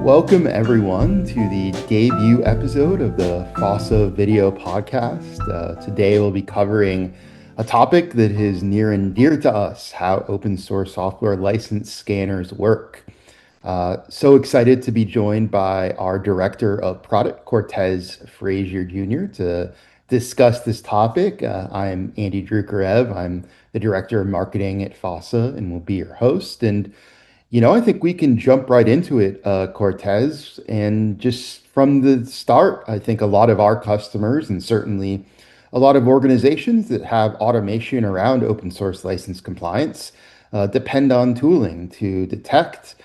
Welcome, everyone, to the debut episode of the FOSSA video podcast. Today, we'll be covering a topic that is near and dear to us: how open source software license scanners work. So excited to be joined by our Director of Product, Cortez Frazier Jr., to discuss this topic. I'm Andy Drukarev. I'm the Director of Marketing at FOSSA and will be your host. I think we can jump right into it, Cortez. And just from the start, I think a lot of our customers and certainly a lot of organizations that have automation around open source license compliance depend on tooling to detect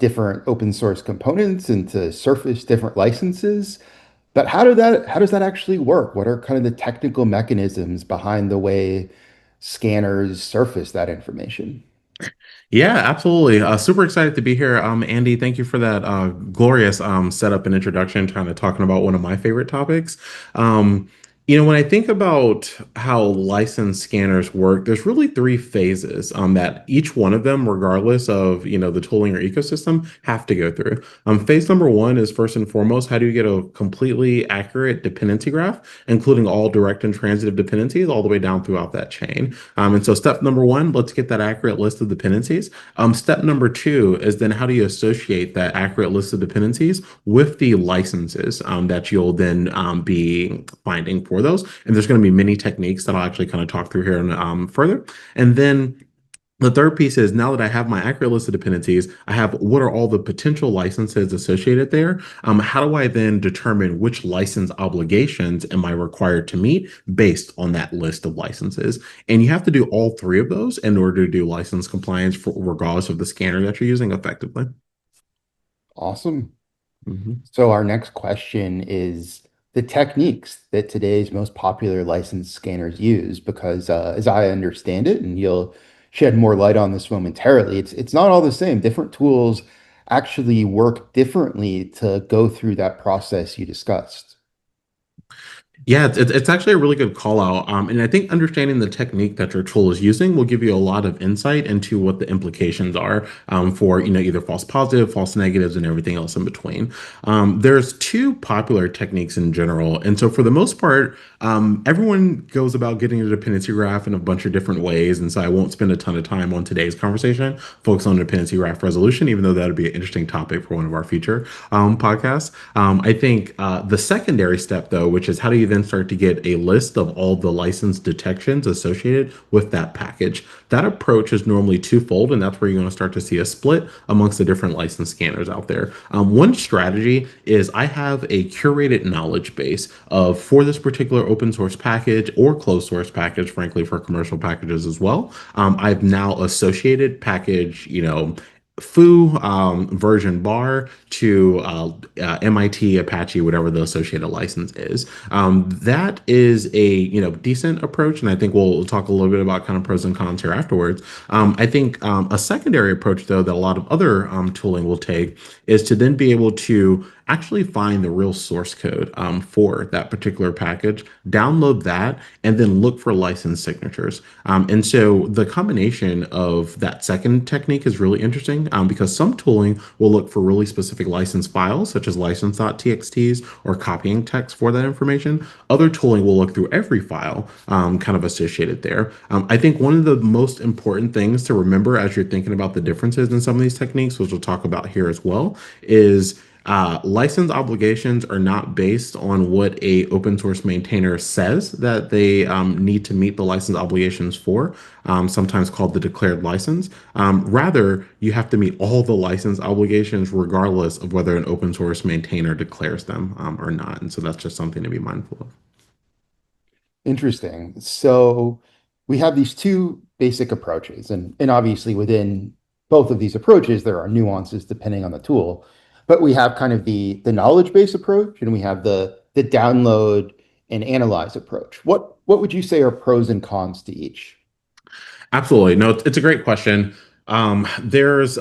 different open source components and to surface different licenses. But how does that actually work? What are kind of the technical mechanisms behind the way scanners surface that information? Yeah, absolutely. Super excited to be here. Andy, thank you for that glorious setup and introduction, kind of talking about one of my favorite topics. Um, when I think about how license scanners work, there's really three phases that each one of them, regardless of, the tooling or ecosystem, have to go through. Phase number one is first and foremost, how do you get a completely accurate dependency graph, including all direct and transitive dependencies all the way down throughout that chain. And so step number one, let's get that accurate list of dependencies. Step number two is then how do you associate that accurate list of dependencies with the licenses that you'll then be finding for those. And there's going to be many techniques that I'll actually kind of talk through here and further. And then the third piece is now that I have my accurate list of dependencies, I have what are all the potential licenses associated there. How do I then determine which license obligations am I required to meet based on that list of licenses? And you have to do all three of those in order to do license compliance for regardless of the scanner that you're using effectively. Awesome. Mhm. So our next question is the techniques that today's most popular license scanners use, because as I understand it, and you'll shed more light on this momentarily, it's not all the same. Different tools actually work differently to go through that process you discussed. Yeah, it's actually a really good call out. And I think understanding the technique that your tool is using will give you a lot of insight into what the implications are for, either false positive, false negatives, and everything else in between. There's two popular techniques in general. And so for the most part, everyone goes about getting a dependency graph in a bunch of different ways. And so I won't spend a ton of time on today's conversation, focus on dependency graph resolution, even though that would be an interesting topic for one of our future podcasts. I think the secondary step, though, which is how do you then start to get a list of all the license detections associated with that package? That approach is normally twofold, and that's where you're going to start to see a split amongst the different license scanners out there. One strategy is I have a curated knowledge base of for this particular open source package or closed source package, frankly, for commercial packages as well. I've now associated package, foo version bar to MIT Apache, whatever the associated license is. That is a decent approach, and I think we'll talk a little bit about kind of pros and cons here afterwards. I think a secondary approach, though, that a lot of other tooling will take is to then be able to actually find the real source code for that particular package, download that, and then look for license signatures. And so the combination of that second technique is really interesting because some tooling will look for really specific license files, such as license.txts or copying text for that information. Other tooling will look through every file kind of associated there. I think one of the most important things to remember as you're thinking about the differences in some of these techniques, which we'll talk about here as well, is license obligations are not based on what a open source maintainer says that they need to meet the license obligations for, sometimes called the declared license. Rather, you have to meet all the license obligations regardless of whether an open source maintainer declares them or not. And so that's just something to be mindful of. Interesting. So we have these two basic approaches, and obviously within both of these approaches, there are nuances depending on the tool. But we have kind of the knowledge base approach, and we have the download and analyze approach. What would you say are pros and cons to each? Absolutely. No, it's a great question. There's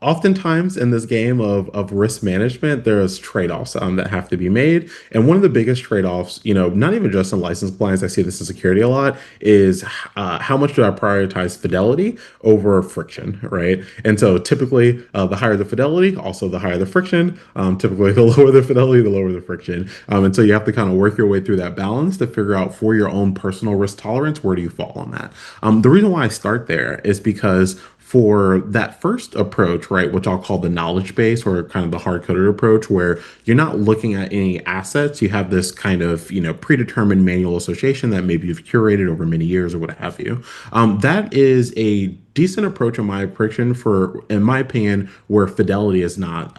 Oftentimes in this game of risk management, there's trade-offs that have to be made. And one of the biggest trade-offs, not even just in license compliance, I see this in security a lot, is how much do I prioritize fidelity over friction, right? And so typically, the higher the fidelity, also the higher the friction. Typically, the lower the fidelity, the lower the friction. And so you have to kind of work your way through that balance to figure out for your own personal risk tolerance, where do you fall on that? The reason why I start there is because for that first approach, right, which I'll call the knowledge base or kind of the hard coded approach, where you're not looking at any assets, you have this kind of, predetermined manual association that maybe you've curated over many years or what have you. That is a decent approach in my opinion, where fidelity is not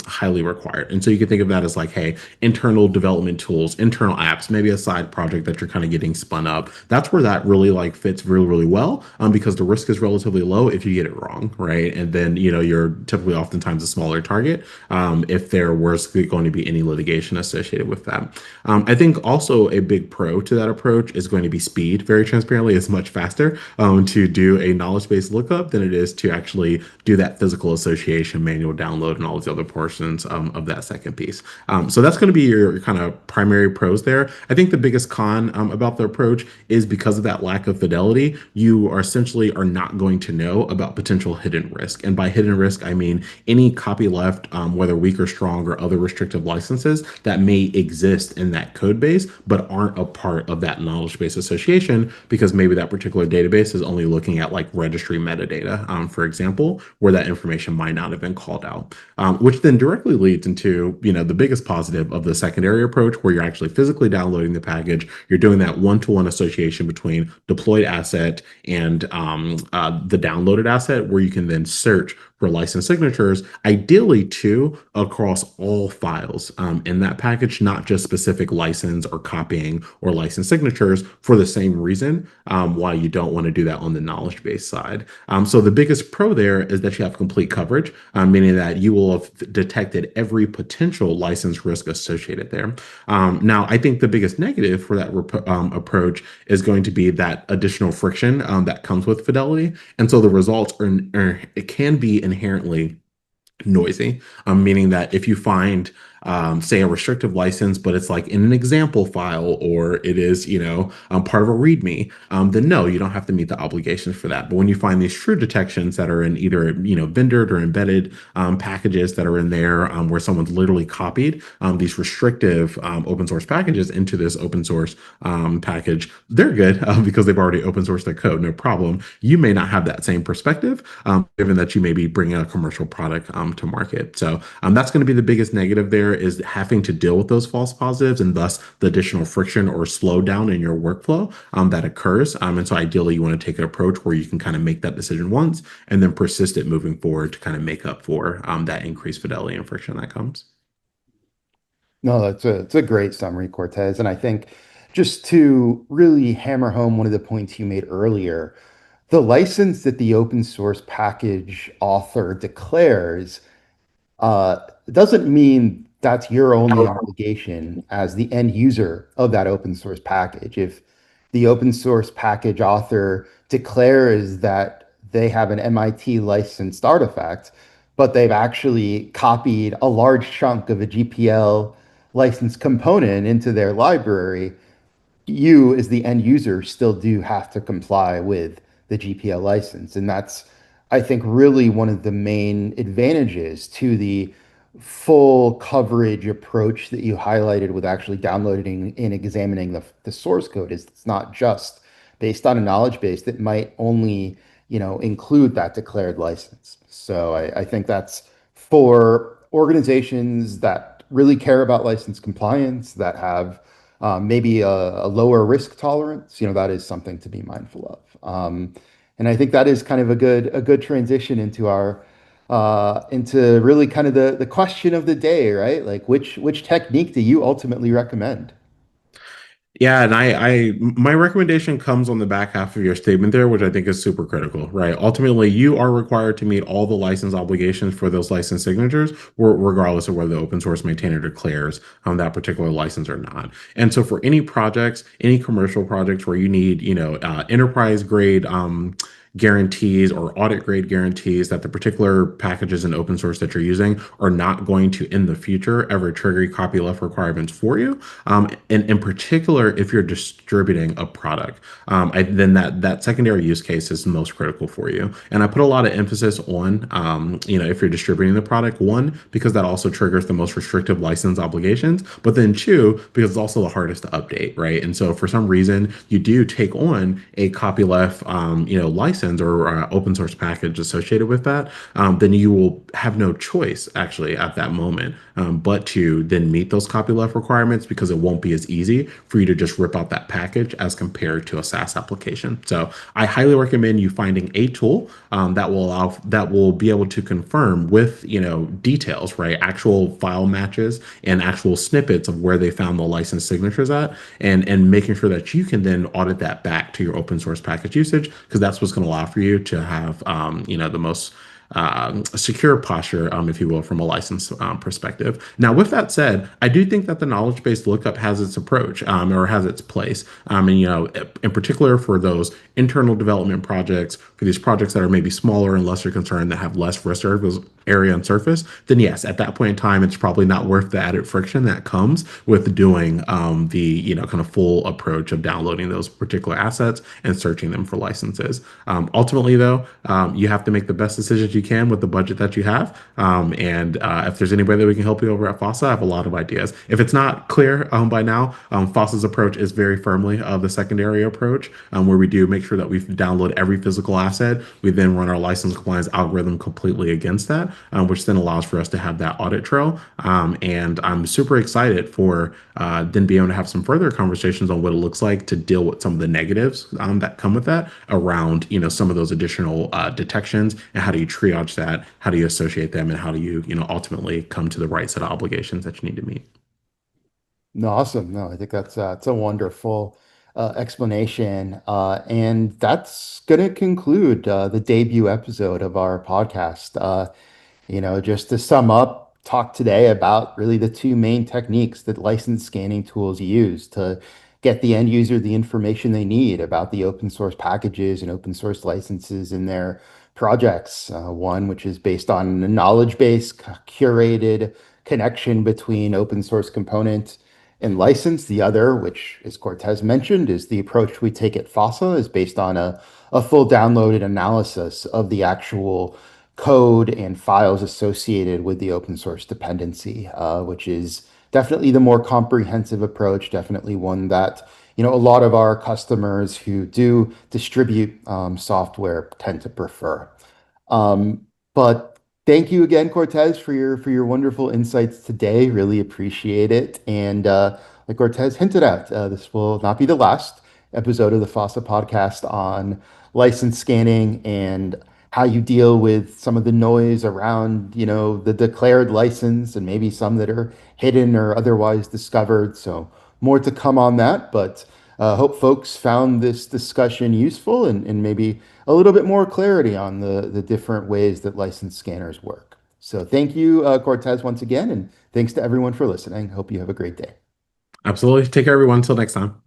highly required. And so you can think of that as like, hey, internal development tools, internal apps, maybe a side project that you're kind of getting spun up. That's where that really like fits really, really well, because the risk is relatively low if you get it wrong, right? And then, you're typically oftentimes a smaller target if there was going to be any litigation associated with that. I think also a big pro to that approach is going to be speed. Very transparently, it's much faster to do a knowledge-based lookup than it is to actually do that physical association, manual download, and all these other portions of that second piece. So that's going to be your kind of primary pros there. I think the biggest con about the approach is because of that lack of fidelity, you are essentially are not going to know about potential hidden risk. And by hidden risk, I mean any copy left, whether weak or strong, or other restrictive licenses that may exist in that code base, but aren't a part of that knowledge base association because maybe that particular database is only looking at like registry metadata, for example, where that information might not have been called out, which then directly leads into, the biggest positive of the secondary approach, where you're actually physically downloading the package. You're doing that one-to-one association between deployed asset and the downloaded asset, where you can then search for license signatures, ideally too, across all files in that package, not just specific license or copying or license signatures for the same reason why you don't want to do that on the knowledge base side. So the biggest pro there is that you have complete coverage, meaning that you will have detected every potential license risk associated there. Now, I think the biggest negative for that approach is going to be that additional friction that comes with fidelity. And so the results it can be inherently noisy, meaning that if you find, say, a restrictive license, but it's like in an example file or it is, part of a README, then no, you don't have to meet the obligations for that. But when you find these true detections that are in either, vendored or embedded packages that are in there where someone's literally copied these restrictive open source packages into this open source package, they're good because they've already open sourced their code, no problem. You may not have that same perspective, given that you may be bringing a commercial product to market. So that's going to be the biggest negative there, is having to deal with those false positives and thus the additional friction or slowdown in your workflow that occurs. And so ideally, you want to take an approach where you can kind of make that decision once and then persist it moving forward to kind of make up for that increased fidelity and friction that comes. No, it's a great summary, Cortez. And I think just to really hammer home one of the points you made earlier, the license that the open source package author declares uh, doesn't mean that's your only obligation as the end user of that open source package. If the open source package author declares that they have an MIT licensed artifact, but they've actually copied a large chunk of a GPL licensed component into their library, you as the end user still do have to comply with the GPL license. And that's, I think, really one of the main advantages to the full coverage approach that you highlighted with actually downloading and examining the source code, is it's not just based on a knowledge base that might only, include that declared license. So I think that's for organizations that really care about license compliance, that have maybe a lower risk tolerance, that is something to be mindful of. And I think that is kind of a good transition into our into really kind of the question of the day, right? Like which technique do you ultimately recommend? Yeah, and my recommendation comes on the back half of your statement there, which I think is super critical, right? Ultimately, you are required to meet all the license obligations for those license signatures, regardless of whether the open source maintainer declares that particular license or not. And so, for any projects, any commercial projects where you need, enterprise grade guarantees or audit grade guarantees that the particular packages in open source that you're using are not going to in the future ever trigger copyleft requirements for you. And in particular, if you're distributing a product, then that secondary use case is most critical for you. And I put a lot of emphasis on, if you're distributing the product, one, because that also triggers the most restrictive license obligations, but then two, because it's also the hardest to update, right? And so for some reason, you do take on a copyleft, license or open source package associated with that, then you will have no choice actually at that moment, but to then meet those copyleft requirements because it won't be as easy for you to just rip out that package as compared to a SaaS application. So I highly recommend you finding a tool that will be able to confirm with details, right? Actual file matches and actual snippets of where they found the license signatures at, and making sure that you can then audit that back to your open source package usage, because that's what's going to allow for you to have the most secure posture, if you will, from a license perspective. Now, with that said, I do think that the knowledge-based lookup has its approach, or has its place. And in particular for those internal development projects, for these projects that are maybe smaller and lesser concerned that have less risk area and surface, then yes, at that point in time, it's probably not worth the added friction that comes with doing the kind of full approach of downloading those particular assets and searching them for licenses. Ultimately, though, you have to make the best decisions you can with the budget that you have. And if there's any way that we can help you over at FOSSA, I have a lot of ideas. If it's not clear by now, FOSSA's approach is very firmly the secondary approach, where we do make sure that we download every physical asset. We then run our license compliance algorithm completely against that, which then allows for us to have that audit trail. And I'm super excited for then being able to have some further conversations on what it looks like to deal with some of the negatives that come with that around, some of those additional detections, and how do you triage that, how do you associate them, and how do you, ultimately come to the right set of obligations that you need to meet. No, awesome. No, I think that's a wonderful explanation. And that's going to conclude the debut episode of our podcast. Just to sum up, talk today about really the two main techniques that license scanning tools use to get the end user the information they need about the open source packages and open source licenses in their projects. One, which is based on a knowledge base, curated connection between open source component and license. The other, which as Cortez mentioned, is the approach we take at FOSSA, is based on a full downloaded analysis of the actual code and files associated with the open source dependency, which is definitely the more comprehensive approach, definitely one that a lot of our customers who do distribute software tend to prefer. But thank you again, Cortez, for your wonderful insights today. Really appreciate it. And like Cortez hinted at, this will not be the last episode of the FOSSA podcast on license scanning and how you deal with some of the noise around, the declared license and maybe some that are hidden or otherwise discovered. So more to come on that, but hope folks found this discussion useful and maybe a little bit more clarity on the different ways that license scanners work. So thank you, Cortez, once again, and thanks to everyone for listening. Hope you have a great day. Absolutely. Take care, everyone. Until next time.